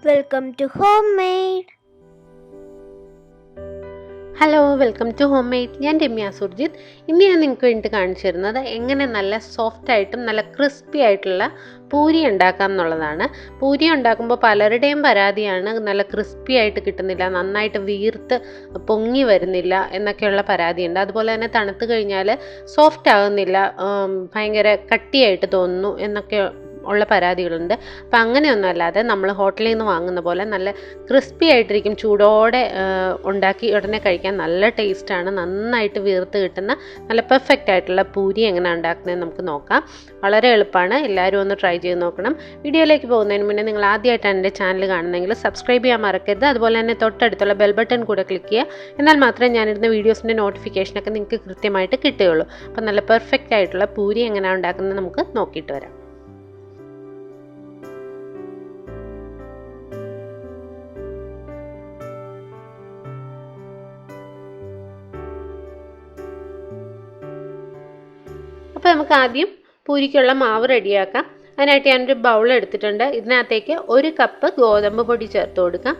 Welcome to Homemade. Hello, welcome to homemade. ഞാൻ രമ്യ സുർജിത്ത്. ഇന്ന് ഞാൻ നിങ്ങൾക്ക് വേണ്ടി കാണിച്ചു തരുന്നത് എങ്ങനെ നല്ല സോഫ്റ്റായിട്ടും നല്ല ക്രിസ്പി ആയിട്ടുള്ള പൂരി ഉണ്ടാക്കാം എന്നുള്ളതാണ്. പൂരി ഉണ്ടാക്കുമ്പോൾ പലരുടെയും പരാതിയാണ് നല്ല ക്രിസ്പി ആയിട്ട് കിട്ടുന്നില്ല, നന്നായിട്ട് വീർത്ത് പൊങ്ങി വരുന്നില്ല എന്നൊക്കെയുള്ള പരാതിയുണ്ട്. അതുപോലെ തന്നെ തണുത്ത് കഴിഞ്ഞാൽ സോഫ്റ്റ് ആകുന്നില്ല, ഭയങ്കര കട്ടിയായിട്ട് തോന്നുന്നു എന്നൊക്കെ ഉള്ള പരാതികളുണ്ട്. അപ്പം അങ്ങനെയൊന്നും അല്ലാതെ നമ്മൾ ഹോട്ടലിൽ നിന്ന് വാങ്ങുന്ന പോലെ നല്ല ക്രിസ്പി ആയിട്ടിരിക്കും. ചൂടോടെ ഉണ്ടാക്കി ഉടനെ കഴിക്കാൻ നല്ല ടേസ്റ്റാണ്. നന്നായിട്ട് വീർത്ത് കിട്ടുന്ന നല്ല പെർഫെക്റ്റ് ആയിട്ടുള്ള പൂരി എങ്ങനെ ഉണ്ടാക്കുന്നതെന്ന് നമുക്ക് നോക്കാം. വളരെ എളുപ്പമാണ്, എല്ലാവരും ഒന്ന് ട്രൈ ചെയ്ത് നോക്കണം. വീഡിയോയിലേക്ക് പോകുന്നതിന് മുന്നേ നിങ്ങൾ ആദ്യമായിട്ടാണ് എൻ്റെ ചാനൽ കാണുന്നതെങ്കിൽ സബ്സ്ക്രൈബ് ചെയ്യാൻ മറക്കരുത്. അതുപോലെ തന്നെ തൊട്ടടുത്തുള്ള ബെൽ ബട്ടൺ കൂടെ ക്ലിക്ക് ചെയ്യുക. എന്നാൽ മാത്രമേ ഞാനിടുന്ന വീഡിയോസിൻ്റെ നോട്ടിഫിക്കേഷനൊക്കെ നിങ്ങൾക്ക് കൃത്യമായിട്ട് കിട്ടുകയുള്ളൂ. അപ്പം നല്ല പെർഫെക്റ്റ് ആയിട്ടുള്ള പൂരി എങ്ങനെയാണ് ഉണ്ടാക്കുന്നത് നമുക്ക് നോക്കിയിട്ട് വരാം. അപ്പോൾ നമുക്ക് ആദ്യം പൂരിക്കുള്ള മാവ് റെഡിയാക്കാം. അതിനായിട്ട് ഞാനൊരു ബൗൾ എടുത്തിട്ടുണ്ട്. ഇതിനകത്തേക്ക് 1 കപ്പ് ഗോതമ്പ് പൊടി ചേർത്ത് കൊടുക്കാം.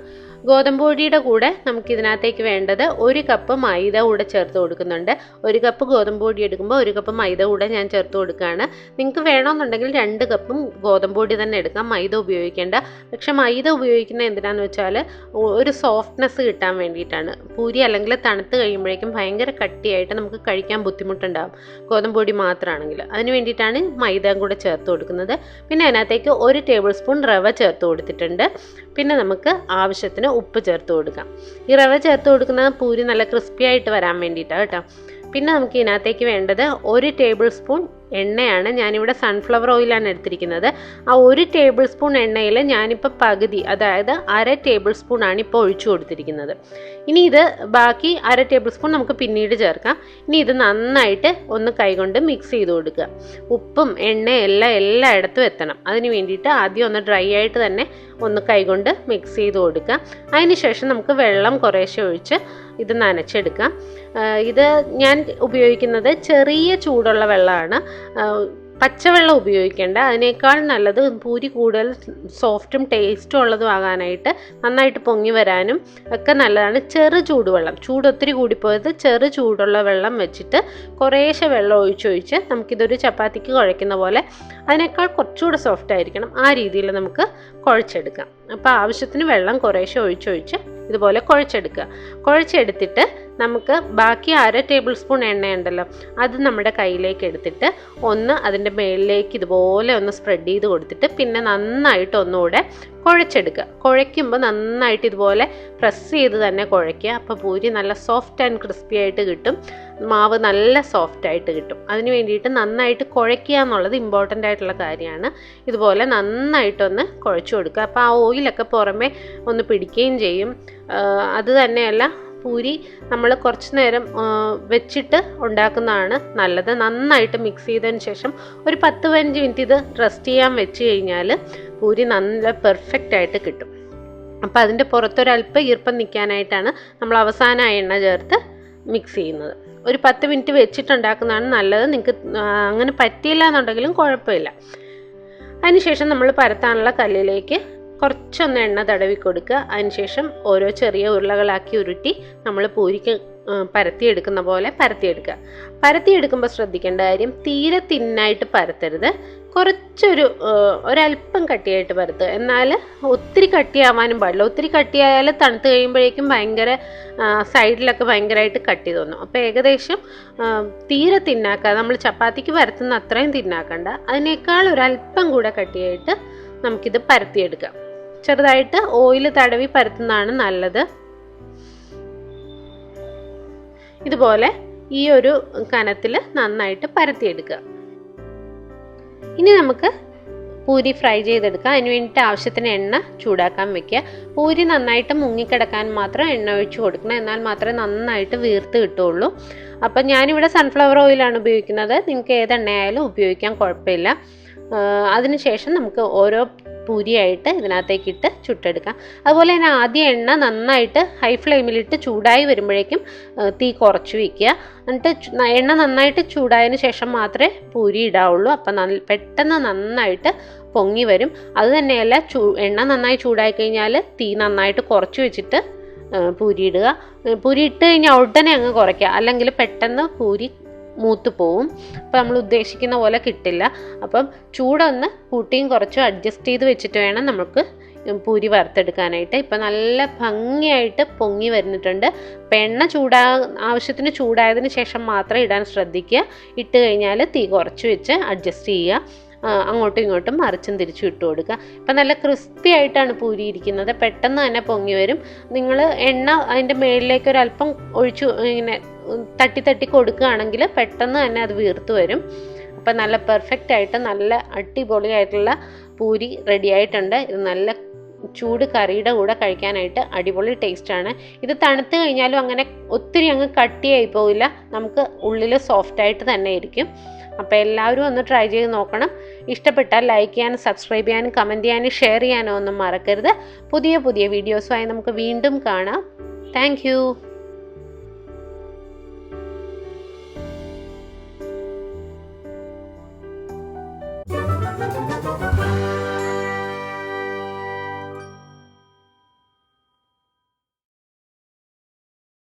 ഗോതമ്പ് പൊടിയുടെ കൂടെ നമുക്കിതിനകത്തേക്ക് വേണ്ടത് 1 കപ്പ് മൈദ കൂടെ ചേർത്ത് കൊടുക്കുന്നുണ്ട്. 1 കപ്പ് ഗോതമ്പ് പൊടി എടുക്കുമ്പോൾ 1 കപ്പ് മൈദ കൂടെ ഞാൻ ചേർത്ത് കൊടുക്കുകയാണ്. നിങ്ങൾക്ക് വേണമെന്നുണ്ടെങ്കിൽ 2 കപ്പും ഗോതമ്പ് പൊടി തന്നെ എടുക്കാം, മൈദ ഉപയോഗിക്കേണ്ട. പക്ഷെ മൈദ ഉപയോഗിക്കുന്നത് എന്തിനാന്ന് വെച്ചാൽ ഒരു സോഫ്റ്റ്നെസ് കിട്ടാൻ വേണ്ടിയിട്ടാണ്. പൂരി അല്ലെങ്കിൽ തണുത്ത് കഴിയുമ്പോഴേക്കും ഭയങ്കര കട്ടിയായിട്ട് നമുക്ക് കഴിക്കാൻ ബുദ്ധിമുട്ടുണ്ടാകും ഗോതമ്പ് പൊടി മാത്രമാണെങ്കിൽ. അതിന് വേണ്ടിയിട്ടാണ് മൈദ കൂടെ ചേർത്ത് കൊടുക്കുന്നത്. പിന്നെ അതിനകത്തേക്ക് 1 ടേബിൾ സ്പൂൺ റവ ചേർത്ത് കൊടുത്തിട്ടുണ്ട്. പിന്നെ നമുക്ക് ആവശ്യത്തിന് ഉപ്പ് ചേർത്ത് കൊടുക്കാം. ഈ റവ ചേർത്ത് കൊടുക്കുന്നത് പൂരി നല്ല ക്രിസ്പി ആയിട്ട് വരാൻ വേണ്ടിയിട്ടാണ് കേട്ടോ. പിന്നെ നമുക്ക് ഇതിനകത്തേക്ക് വേണ്ടത് 1 ടേബിൾ സ്പൂൺ എണ്ണയാണ്. ഞാനിവിടെ സൺഫ്ലവർ ഓയിലാണ് എടുത്തിരിക്കുന്നത്. ആ 1 ടേബിൾ സ്പൂൺ എണ്ണയിൽ ഞാനിപ്പോൾ പകുതി, അതായത് 1/2 ടേബിൾ സ്പൂൺ ആണ് ഇപ്പോൾ ഒഴിച്ചു കൊടുത്തിരിക്കുന്നത്. ഇനി ഇത് ബാക്കി 1/2 ടേബിൾ സ്പൂൺ നമുക്ക് പിന്നീട് ചേർക്കാം. ഇനി ഇത് നന്നായിട്ട് ഒന്ന് കൈകൊണ്ട് മിക്സ് ചെയ്ത് കൊടുക്കുക. ഉപ്പും എണ്ണയും എല്ലായിടത്തും എത്തണം. അതിന് വേണ്ടിയിട്ട് ആദ്യം ഒന്ന് ഡ്രൈ ആയിട്ട് തന്നെ ഒന്ന് കൈകൊണ്ട് മിക്സ് ചെയ്ത് കൊടുക്കുക. അതിന് ശേഷം നമുക്ക് വെള്ളം കുറേശ്ശെ ഒഴിച്ച് ഇത് നനച്ചെടുക്കാം. ഇത് ഞാൻ ഉപയോഗിക്കുന്നത് ചെറിയ ചൂടുള്ള വെള്ളമാണ്, പച്ചവെള്ളം ഉപയോഗിക്കേണ്ട. അതിനേക്കാൾ നല്ലത് പൂരി കൂടുതൽ സോഫ്റ്റും ടേസ്റ്റും ഉള്ളതും ആകാനായിട്ട്, നന്നായിട്ട് പൊങ്ങി വരാനും ഒക്കെ നല്ലതാണ് ചെറു ചൂടുവെള്ളം. ചൂട് ഒത്തിരി കൂടിപ്പോയത് ചെറു ചൂടുള്ള വെള്ളം വെച്ചിട്ട് കുറേശ്ശെ വെള്ളം ഒഴിച്ചൊഴിച്ച് നമുക്കിതൊരു ചപ്പാത്തിക്ക് കുഴയ്ക്കുന്ന പോലെ, അതിനേക്കാൾ കുറച്ചുകൂടെ സോഫ്റ്റ് ആയിരിക്കണം, ആ രീതിയിൽ നമുക്ക് കുഴച്ചെടുക്കാം. അപ്പോൾ ആവശ്യത്തിന് വെള്ളം കുറേശ്ശെ ഒഴിച്ചൊഴിച്ച് ഇതുപോലെ കുഴച്ചെടുത്തിട്ട് നമുക്ക് ബാക്കി 1/2 ടേബിൾ സ്പൂൺ എണ്ണയുണ്ടല്ലോ, അത് നമ്മുടെ കയ്യിലേക്ക് എടുത്തിട്ട് ഒന്ന് അതിൻ്റെ മേളിലേക്ക് ഇതുപോലെ ഒന്ന് സ്പ്രെഡ് ചെയ്ത് കൊടുത്തിട്ട് പിന്നെ നന്നായിട്ട് ഒന്നുകൂടെ കുഴച്ചെടുക്കുക. കുഴയ്ക്കുമ്പോൾ നന്നായിട്ട് ഇതുപോലെ പ്രസ് ചെയ്ത് തന്നെ കുഴയ്ക്കുക. അപ്പോൾ പൂരി നല്ല സോഫ്റ്റ് ആൻഡ് ക്രിസ്പി ആയിട്ട് കിട്ടും, മാവ് നല്ല സോഫ്റ്റ് ആയിട്ട് കിട്ടും. അതിന് വേണ്ടിയിട്ട് നന്നായിട്ട് കുഴയ്ക്കുക എന്നുള്ളത് ഇമ്പോർട്ടൻ്റ് ആയിട്ടുള്ള കാര്യമാണ്. ഇതുപോലെ നന്നായിട്ടൊന്ന് കുഴച്ചു കൊടുക്കുക. അപ്പോൾ ആ ഓയിലൊക്കെ പുറമേ ഒന്ന് പിടിക്കുകയും ചെയ്യും. അത് തന്നെയല്ല, പൂരി നമ്മൾ കുറച്ച് നേരം വെച്ചിട്ട് ഉണ്ടാക്കുന്നതാണ് നല്ലത്. നന്നായിട്ട് മിക്സ് ചെയ്തതിന് ശേഷം ഒരു 10-15 മിനിറ്റ് ഇത് റെസ്റ്റ് ചെയ്യാൻ വെച്ച് കഴിഞ്ഞാൽ പൂരി നല്ല പെർഫെക്റ്റ് ആയിട്ട് കിട്ടും. അപ്പോൾ അതിൻ്റെ പുറത്തൊരല്പം ഈർപ്പം നിൽക്കാനായിട്ടാണ് നമ്മൾ അവസാനം എണ്ണ ചേർത്ത് മിക്സ് ചെയ്യുന്നത്. ഒരു 10 മിനിറ്റ് വെച്ചിട്ടുണ്ടാക്കുന്നതാണ് നല്ലത്. നിങ്ങൾക്ക് അങ്ങനെ പറ്റിയില്ല എന്നുണ്ടെങ്കിലും കുഴപ്പമില്ല. അതിനുശേഷം നമ്മൾ പരത്താനുള്ള കല്ലിലേക്ക് കുറച്ചൊന്ന് എണ്ണ തടവി കൊടുക്കുക. അതിനുശേഷം ഓരോ ചെറിയ ഉരുളകളാക്കി ഉരുട്ടി നമ്മൾ പൂരിക്ക് പരത്തിയെടുക്കുന്ന പോലെ പരത്തിയെടുക്കുമ്പോൾ ശ്രദ്ധിക്കേണ്ട കാര്യം, തീരെ തിന്നായിട്ട് പരത്തരുത്, ഒരല്പം കട്ടിയായിട്ട് പരത്തുക. എന്നാൽ ഒത്തിരി കട്ടിയാവാനും പാടില്ല. ഒത്തിരി കട്ടിയായാൽ തണുത്ത് കഴിയുമ്പോഴേക്കും ഭയങ്കര സൈഡിലൊക്കെ ഭയങ്കരമായിട്ട് കട്ടി തോന്നും. അപ്പോൾ ഏകദേശം തീരെ തിന്നാക്കാതെ, നമ്മൾ ചപ്പാത്തിക്ക് പരത്തുന്ന അത്രയും തിന്നാക്കണ്ട, അതിനേക്കാൾ ഒരല്പം കൂടെ കട്ടിയായിട്ട് നമുക്കിത് പരത്തിയെടുക്കാം. ചെറുതായിട്ട് ഓയിൽ തടവി പരത്തുന്നതാണ് നല്ലത്. ഇതുപോലെ ഈ ഒരു കനത്തിൽ നന്നായിട്ട് പരത്തിയെടുക്കുക. ഇനി നമുക്ക് പൂരി ഫ്രൈ ചെയ്തെടുക്കാം. അതിന് വേണ്ടിയിട്ട് ആവശ്യത്തിന് എണ്ണ ചൂടാക്കാൻ വെക്കുക. പൂരി നന്നായിട്ട് മുങ്ങിക്കിടക്കാൻ മാത്രം എണ്ണ ഒഴിച്ച് കൊടുക്കണം, എന്നാൽ മാത്രമേ നന്നായിട്ട് വീർത്ത് കിട്ടുള്ളൂ. അപ്പം ഞാനിവിടെ സൺഫ്ലവർ ഓയിലാണ് ഉപയോഗിക്കുന്നത്. നിങ്ങൾക്ക് ഏത് എണ്ണയായാലും ഉപയോഗിക്കാൻ കുഴപ്പമില്ല. അതിനുശേഷം നമുക്ക് ഓരോ പൂരിയായിട്ട് ഇതിനകത്തേക്കിട്ട് ചുട്ടെടുക്കാം. അതുപോലെ തന്നെ ആദ്യം എണ്ണ നന്നായിട്ട് ഹൈ ഫ്ലെയിമിലിട്ട് ചൂടായി വരുമ്പോഴേക്കും തീ കുറച്ച് വയ്ക്കുക. എന്നിട്ട് എണ്ണ നന്നായിട്ട് ചൂടായതിന് ശേഷം മാത്രമേ പൂരി ഇടാവുള്ളൂ. അപ്പം പെട്ടെന്ന് നന്നായിട്ട് പൊങ്ങി വരും. അത് തന്നെയല്ല, എണ്ണ നന്നായി ചൂടായി കഴിഞ്ഞാൽ തീ നന്നായിട്ട് കുറച്ച് വെച്ചിട്ട് പൂരി ഇടുക. പൂരി ഇട്ട് കഴിഞ്ഞാൽ ഉടനെ അങ്ങ് കുറയ്ക്കുക, അല്ലെങ്കിൽ പെട്ടെന്ന് പൂരി മൂത്ത് പോവും. അപ്പം നമ്മൾ ഉദ്ദേശിക്കുന്ന പോലെ കിട്ടില്ല. അപ്പം ചൂടൊന്ന് കൂട്ടിയും കുറച്ചും അഡ്ജസ്റ്റ് ചെയ്ത് വെച്ചിട്ട് വേണം നമുക്ക് പൂരി വറുത്തെടുക്കാനായിട്ട്. ഇപ്പം നല്ല ഭംഗിയായിട്ട് പൊങ്ങി വരുന്നിട്ടുണ്ട്. അപ്പം എണ്ണ ആവശ്യത്തിന് ചൂടായതിന് ശേഷം മാത്രം ഇടാൻ ശ്രദ്ധിക്കുക. ഇട്ട് കഴിഞ്ഞാൽ തീ കുറച്ച് വെച്ച് അഡ്ജസ്റ്റ് ചെയ്യുക. അങ്ങോട്ടും ഇങ്ങോട്ടും മറിച്ചും തിരിച്ചും ഇട്ട് കൊടുക്കുക. ഇപ്പം നല്ല ക്രിസ്പി ആയിട്ടാണ് പൂരി ഇരിക്കുന്നത്. പെട്ടെന്ന് തന്നെ പൊങ്ങി വരും. നിങ്ങൾ എണ്ണ അതിൻ്റെ മുകളിലേക്ക് ഒരല്പം ഒഴിച്ചു ഇങ്ങനെ തട്ടി കൊടുക്കുകയാണെങ്കിൽ പെട്ടെന്ന് തന്നെ അത് വീർത്ത് വരും. അപ്പം നല്ല പെർഫെക്റ്റ് ആയിട്ട് നല്ല അടിപൊളിയായിട്ടുള്ള പൂരി റെഡി ആയിട്ടുണ്ട്. ഇത് നല്ല ചൂട് കറിയുടെ കൂടെ കഴിക്കാനായിട്ട് അടിപൊളി ടേസ്റ്റാണ്. ഇത് തണുത്ത് കഴിഞ്ഞാലും അങ്ങനെ ഒത്തിരി അങ്ങ് കട്ടിയായി പോവില്ല, നമുക്ക് ഉള്ളിൽ സോഫ്റ്റായിട്ട് തന്നെ ഇരിക്കും. അപ്പോൾ എല്ലാവരും ഒന്ന് ട്രൈ ചെയ്ത് നോക്കണം. ഇഷ്ടപ്പെട്ടാൽ ലൈക്ക് ചെയ്യാനും സബ്സ്ക്രൈബ് ചെയ്യാനും കമൻറ്റ് ചെയ്യാനും ഷെയർ ചെയ്യാനും ഒന്നും മറക്കരുത്. പുതിയ വീഡിയോസുമായി നമുക്ക് വീണ്ടും കാണാം. Thank you.